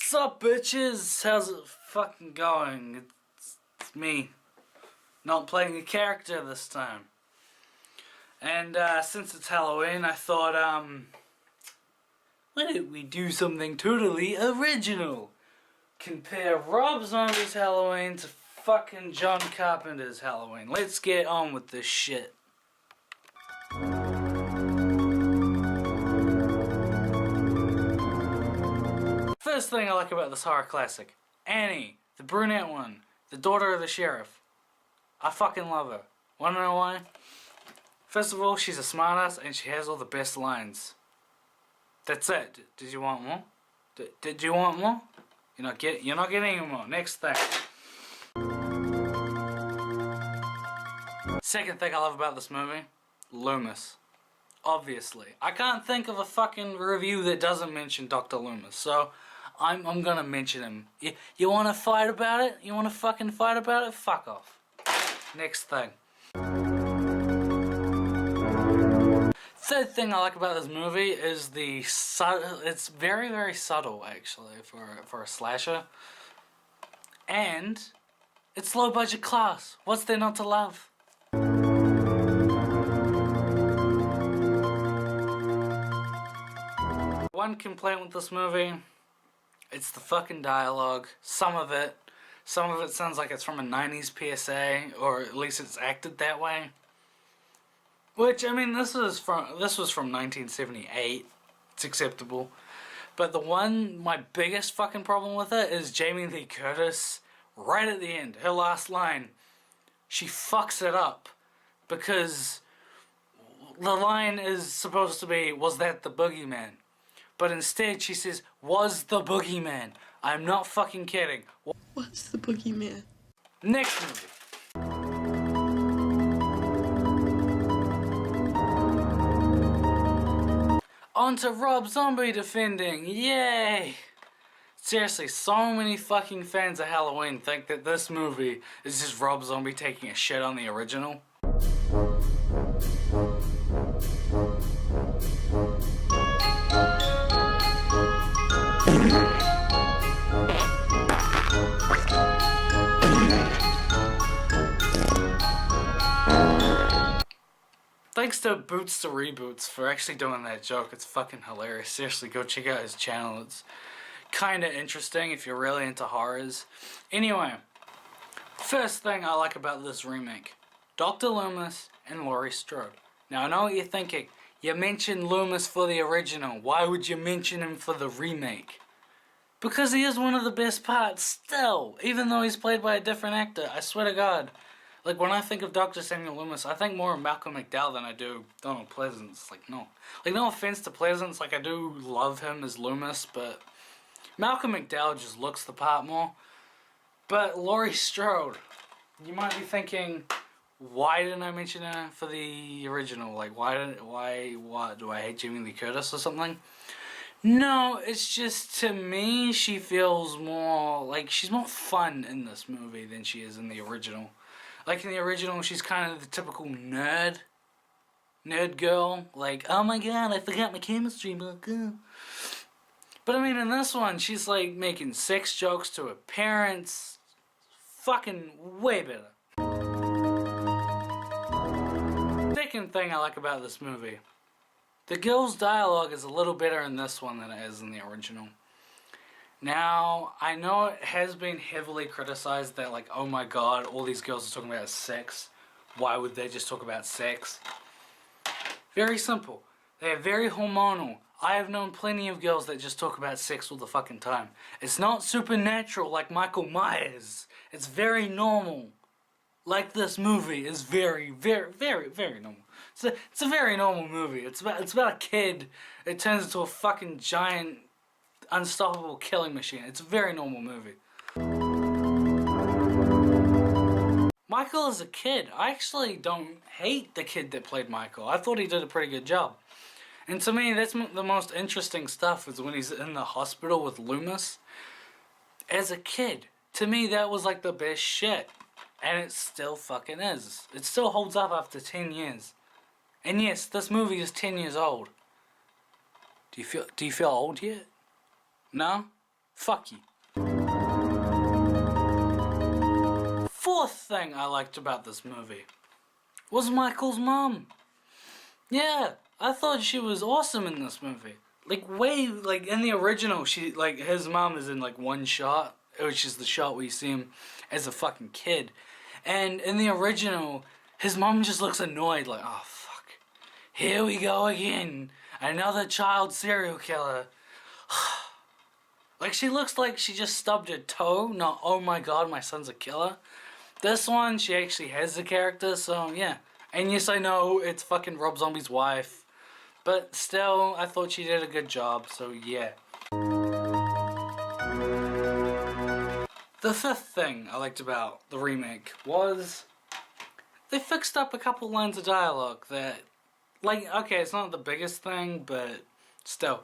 Sup bitches, how's it fucking going? It's me, not playing a character this time. And since it's Halloween, I thought, why don't we do something totally original? Compare Rob Zombie's Halloween to fucking John Carpenter's Halloween. Let's get on with this shit. First thing I like about this horror classic, Annie, the brunette one, the daughter of the sheriff. I fucking love her. Wanna know why? First of all, she's a smartass and she has all the best lines. That's it. Did you want more? Did you want more? You're not getting any more. Next thing. Second thing I love about this movie, Loomis. Obviously. I can't think of a fucking review that doesn't mention Dr. Loomis, so I'm gonna mention him. You wanna fight about it? You wanna fucking fight about it? Fuck off. Next thing. Third thing I like about this movie is it's very, very subtle actually for a slasher. And it's low budget class. What's there not to love? One complaint with this movie, it's the fucking dialogue. Some of it sounds like it's from a 90s PSA, or at least it's acted that way. Which, I mean, this was from 1978. It's acceptable. But my biggest fucking problem with it is Jamie Lee Curtis, right at the end, her last line, she fucks it up. Because the line is supposed to be, was that the boogeyman? But instead she says, was the boogeyman. I'm not fucking kidding. What's the boogeyman? Next movie. On to Rob Zombie defending. Yay! Seriously, so many fucking fans of Halloween think that this movie is just Rob Zombie taking a shit on the original. Thanks to Boots to Reboots for actually doing that joke. It's fucking hilarious. Seriously, go check out his channel. It's kinda interesting if you're really into horrors. Anyway, first thing I like about this remake, Dr. Loomis and Laurie Strode. Now I know what you're thinking. You mentioned Loomis for the original. Why would you mention him for the remake? Because he is one of the best parts still, even though he's played by a different actor. I swear to God. Like, when I think of Dr. Samuel Loomis, I think more of Malcolm McDowell than I do Donald Pleasance. Like, no. Like, no offense to Pleasance, like, I do love him as Loomis, but Malcolm McDowell just looks the part more. But Laurie Strode, you might be thinking, why didn't I mention her for the original? Like, what, do I hate Jamie Lee Curtis or something? No, it's just, to me, she feels more, like, she's more fun in this movie than she is in the original. Like, in the original, she's kind of the typical nerd girl. Like, oh my god, I forgot my chemistry book. But I mean, in this one, she's like making sex jokes to her parents. Fucking way better. Second thing I like about this movie, the girl's dialogue is a little better in this one than it is in the original. Now, I know it has been heavily criticized that, like, oh my god, all these girls are talking about sex. Why would they just talk about sex? Very simple. They are very hormonal. I have known plenty of girls that just talk about sex all the fucking time. It's not supernatural like Michael Myers. It's very normal. Like this movie is very, very, very, very normal. It's a very normal movie. It's about a kid that turns into a fucking giant unstoppable killing machine. It's a very normal movie. Michael is a kid. I actually don't hate the kid that played Michael. I thought he did a pretty good job. And to me, that's the most interesting stuff, is when he's in the hospital with Loomis. As a kid, to me that was like the best shit. And it still fucking is. It still holds up after 10 years. And yes, this movie is 10 years old. Do you feel old yet? No? Fuck you. Fourth thing I liked about this movie was Michael's mom. Yeah, I thought she was awesome in this movie. Like, in the original, his mom is in, one shot, which is the shot where you see him as a fucking kid. And in the original, his mom just looks annoyed, like, oh, fuck. Here we go again. Another child serial killer. Like, she looks like she just stubbed her toe, not, oh my god, my son's a killer. This one, she actually has the character, so, yeah. And yes, I know, it's fucking Rob Zombie's wife. But still, I thought she did a good job, so yeah. The fifth thing I liked about the remake was they fixed up a couple lines of dialogue that, okay, it's not the biggest thing, but still.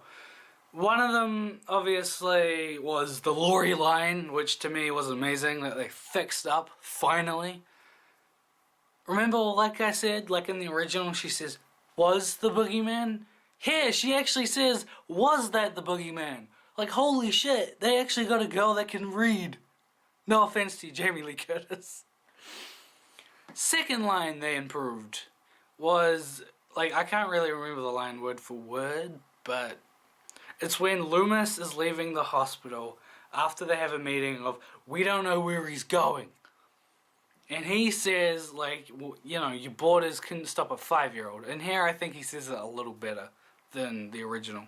One of them, obviously, was the Laurie line, which to me was amazing, that they fixed up, finally. Remember, like I said, like in the original, she says, was the boogeyman? Here, she actually says, was that the boogeyman? Like, holy shit, they actually got a girl that can read. No offense to you, Jamie Lee Curtis. Second line they improved was, I can't really remember the line word for word, but it's when Loomis is leaving the hospital after they have a meeting of, we don't know where he's going. And he says, your borders couldn't stop a 5-year-old. And here I think he says it a little better than the original.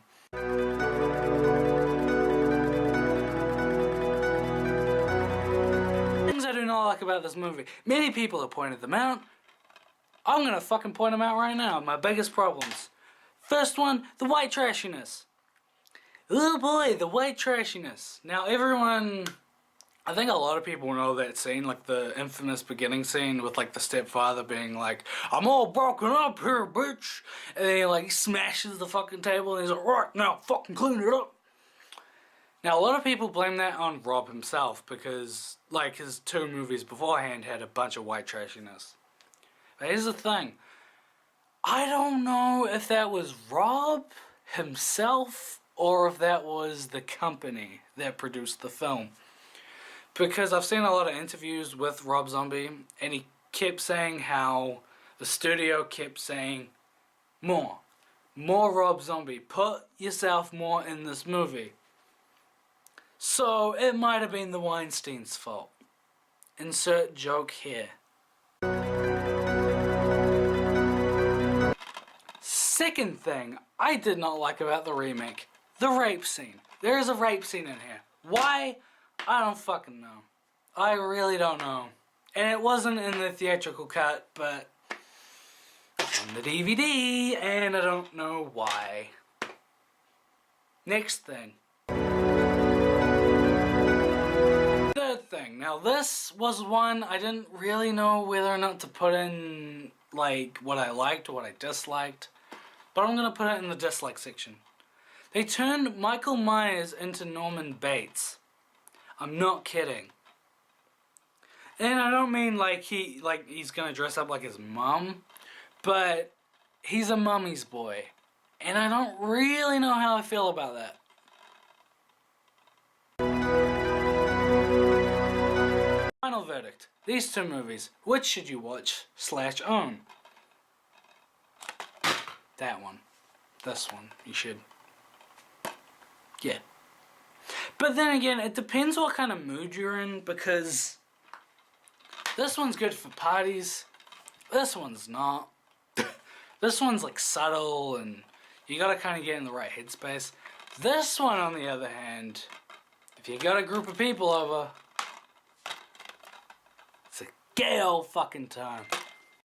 Things I do not like about this movie. Many people have pointed them out. I'm gonna fucking point them out right now. My biggest problems. First one, the white trashiness. Oh boy, the white trashiness. Now everyone, I think a lot of people know that scene, the infamous beginning scene with the stepfather being like, I'm all broken up here, bitch. And then he smashes the fucking table and he's like, right, now fucking clean it up. Now a lot of people blame that on Rob himself because his 2 movies beforehand had a bunch of white trashiness. But here's the thing. I don't know if that was Rob himself or if that was the company that produced the film. Because I've seen a lot of interviews with Rob Zombie, and he kept saying how the studio kept saying, more Rob Zombie, put yourself more in this movie. So it might have been the Weinstein's fault. Insert joke here. Second thing I did not like about the remake, the rape scene. There is a rape scene in here. Why? I don't fucking know. I really don't know. And it wasn't in the theatrical cut, but on the DVD, and I don't know why. Next thing. Third thing. Now this was one I didn't really know whether or not to put in, what I liked or what I disliked. But I'm gonna put it in the dislike section. They turned Michael Myers into Norman Bates. I'm not kidding. And I don't mean he's gonna dress up like his mom, but he's a mummy's boy. And I don't really know how I feel about that. Final verdict. These 2 movies, which should you watch / own? That one. This one, you should. Yeah. But then again, it depends what kind of mood you're in, because this one's good for parties, this one's not. This one's subtle and you gotta kind of get in the right headspace. This one, on the other hand, if you got a group of people over, it's a gay old fucking time.